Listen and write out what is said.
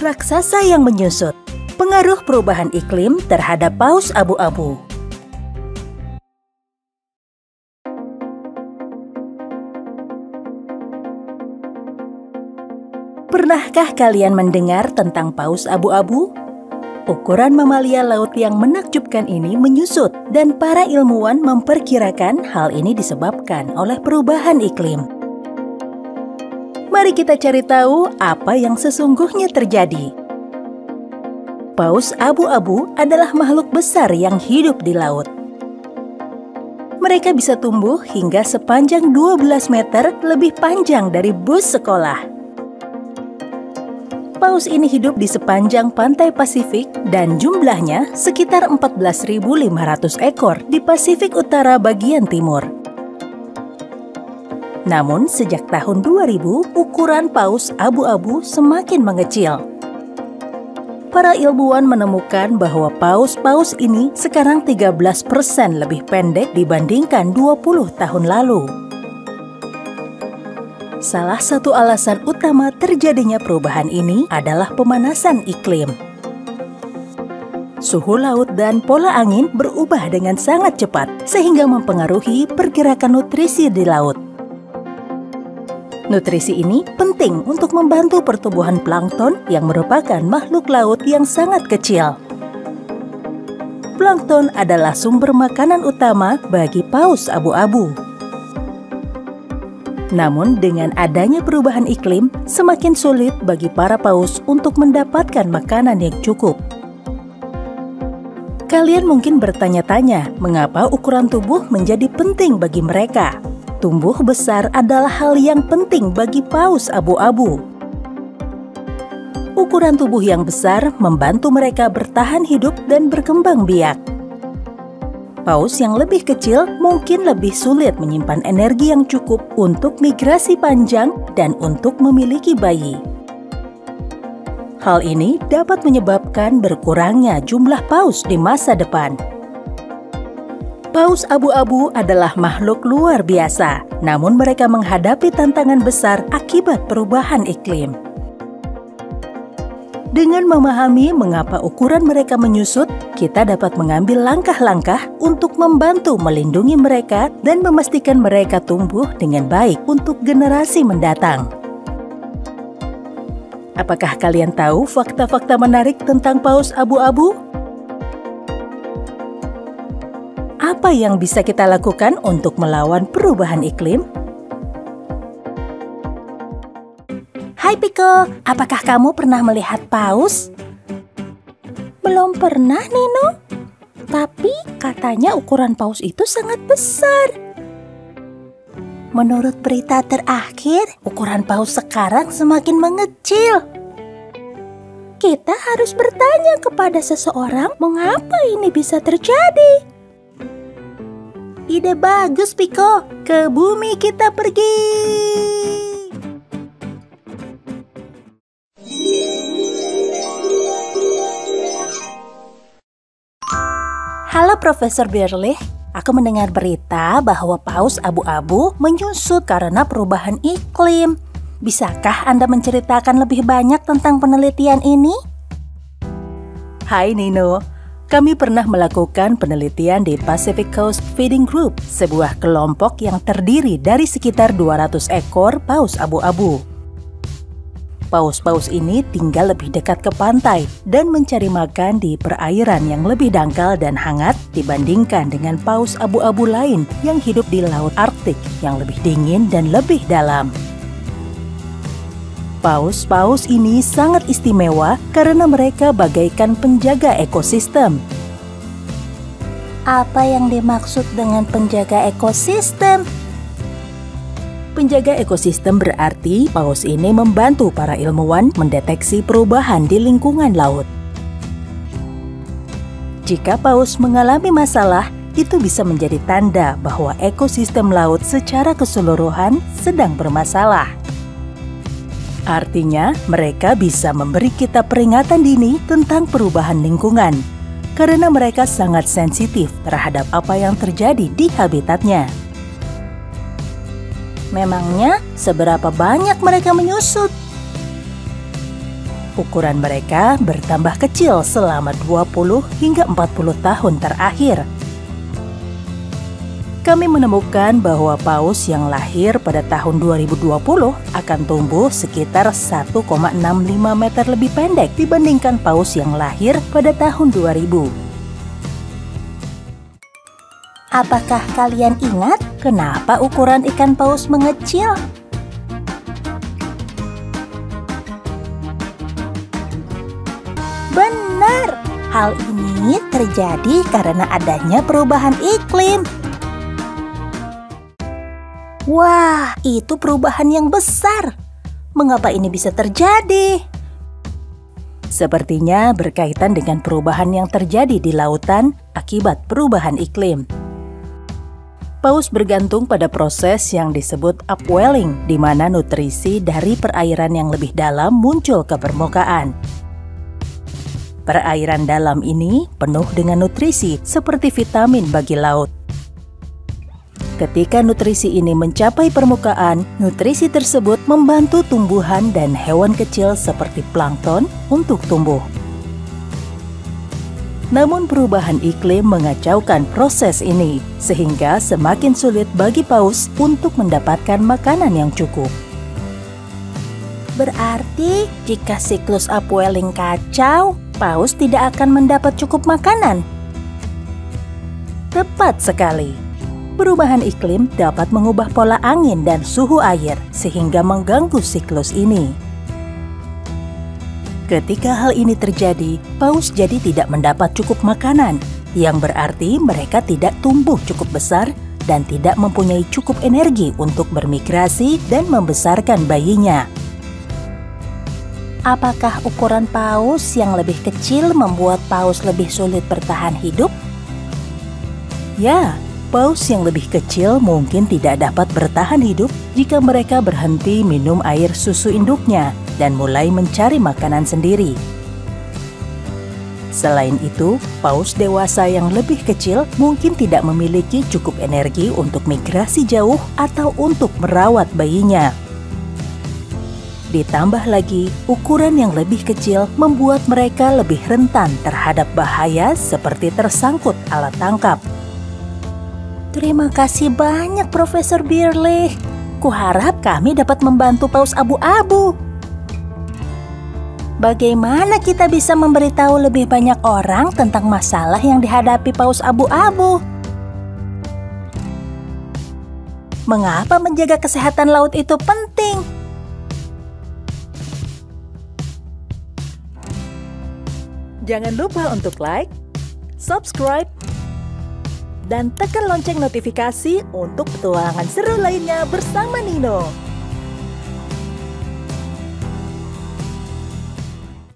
raksasa yang menyusut. Pengaruh perubahan iklim terhadap paus abu-abu. Pernahkah kalian mendengar tentang paus abu-abu? Ukuran mamalia laut yang menakjubkan ini menyusut, dan para ilmuwan memperkirakan hal ini disebabkan oleh perubahan iklim. Mari kita cari tahu apa yang sesungguhnya terjadi. Paus abu-abu adalah makhluk besar yang hidup di laut. Mereka bisa tumbuh hingga sepanjang 12 meter, lebih panjang dari bus sekolah. Paus ini hidup di sepanjang pantai Pasifik dan jumlahnya sekitar 14.500 ekor di Pasifik Utara bagian timur. Namun sejak tahun 2000, ukuran paus abu-abu semakin mengecil. Para ilmuwan menemukan bahwa paus-paus ini sekarang 13% lebih pendek dibandingkan 20 tahun lalu. Salah satu alasan utama terjadinya perubahan ini adalah pemanasan iklim. Suhu laut dan pola angin berubah dengan sangat cepat, sehingga mempengaruhi pergerakan nutrisi di laut. Nutrisi ini penting untuk membantu pertumbuhan plankton yang merupakan makhluk laut yang sangat kecil. Plankton adalah sumber makanan utama bagi paus abu-abu. Namun dengan adanya perubahan iklim, semakin sulit bagi para paus untuk mendapatkan makanan yang cukup. Kalian mungkin bertanya-tanya, mengapa ukuran tubuh menjadi penting bagi mereka? Tumbuh besar adalah hal yang penting bagi paus abu-abu. Ukuran tubuh yang besar membantu mereka bertahan hidup dan berkembang biak. Paus yang lebih kecil mungkin lebih sulit menyimpan energi yang cukup untuk migrasi panjang dan untuk memiliki bayi. Hal ini dapat menyebabkan berkurangnya jumlah paus di masa depan. Paus abu-abu adalah makhluk luar biasa, namun mereka menghadapi tantangan besar akibat perubahan iklim. Dengan memahami mengapa ukuran mereka menyusut, kita dapat mengambil langkah-langkah untuk membantu melindungi mereka dan memastikan mereka tumbuh dengan baik untuk generasi mendatang. Apakah kalian tahu fakta-fakta menarik tentang paus abu-abu? Apa yang bisa kita lakukan untuk melawan perubahan iklim? Hai Piko, apakah kamu pernah melihat paus? Belum pernah, Nino. Tapi katanya ukuran paus itu sangat besar. Menurut berita terakhir, ukuran paus sekarang semakin mengecil. Kita harus bertanya kepada seseorang mengapa ini bisa terjadi. Ide bagus, Piko. Ke bumi kita pergi. Halo Profesor Birley. Aku mendengar berita bahwa paus abu-abu menyusut karena perubahan iklim. Bisakah Anda menceritakan lebih banyak tentang penelitian ini? Hai Nino. Kami pernah melakukan penelitian di Pacific Coast Feeding Group, sebuah kelompok yang terdiri dari sekitar 200 ekor paus abu-abu. Paus-paus ini tinggal lebih dekat ke pantai dan mencari makan di perairan yang lebih dangkal dan hangat dibandingkan dengan paus abu-abu lain yang hidup di Laut Arktik yang lebih dingin dan lebih dalam. Paus-paus ini sangat istimewa karena mereka bagaikan penjaga ekosistem. Apa yang dimaksud dengan penjaga ekosistem? Penjaga ekosistem berarti paus ini membantu para ilmuwan mendeteksi perubahan di lingkungan laut. Jika paus mengalami masalah, itu bisa menjadi tanda bahwa ekosistem laut secara keseluruhan sedang bermasalah. Artinya, mereka bisa memberi kita peringatan dini tentang perubahan lingkungan, karena mereka sangat sensitif terhadap apa yang terjadi di habitatnya. Memangnya, seberapa banyak mereka menyusut? ukuran mereka bertambah kecil selama 20 hingga 40 tahun terakhir. Kami menemukan bahwa paus yang lahir pada tahun 2020 akan tumbuh sekitar 1,65 meter lebih pendek dibandingkan paus yang lahir pada tahun 2000. Apakah kalian ingat kenapa ukuran ikan paus mengecil? Benar, hal ini terjadi karena adanya perubahan iklim. Wah, itu perubahan yang besar. Mengapa ini bisa terjadi? Sepertinya berkaitan dengan perubahan yang terjadi di lautan akibat perubahan iklim. Paus bergantung pada proses yang disebut upwelling, di mana nutrisi dari perairan yang lebih dalam muncul ke permukaan. Perairan dalam ini penuh dengan nutrisi seperti vitamin bagi laut. Ketika nutrisi ini mencapai permukaan, nutrisi tersebut membantu tumbuhan dan hewan kecil seperti plankton untuk tumbuh. Namun perubahan iklim mengacaukan proses ini, sehingga semakin sulit bagi paus untuk mendapatkan makanan yang cukup. Berarti jika siklus upwelling kacau, paus tidak akan mendapat cukup makanan. Tepat sekali. Perubahan iklim dapat mengubah pola angin dan suhu air sehingga mengganggu siklus ini. Ketika hal ini terjadi, paus jadi tidak mendapat cukup makanan, yang berarti mereka tidak tumbuh cukup besar dan tidak mempunyai cukup energi untuk bermigrasi dan membesarkan bayinya. Apakah ukuran paus yang lebih kecil membuat paus lebih sulit bertahan hidup? Ya, paus yang lebih kecil mungkin tidak dapat bertahan hidup jika mereka berhenti minum air susu induknya dan mulai mencari makanan sendiri. Selain itu, paus dewasa yang lebih kecil mungkin tidak memiliki cukup energi untuk migrasi jauh atau untuk merawat bayinya. Ditambah lagi, ukuran yang lebih kecil membuat mereka lebih rentan terhadap bahaya seperti tersangkut alat tangkap. Terima kasih banyak, Profesor Bearley. Kuharap kami dapat membantu paus abu-abu. Bagaimana kita bisa memberitahu lebih banyak orang tentang masalah yang dihadapi paus abu-abu? Mengapa menjaga kesehatan laut itu penting? Jangan lupa untuk like, subscribe, dan tekan lonceng notifikasi untuk petualangan seru lainnya bersama Nino.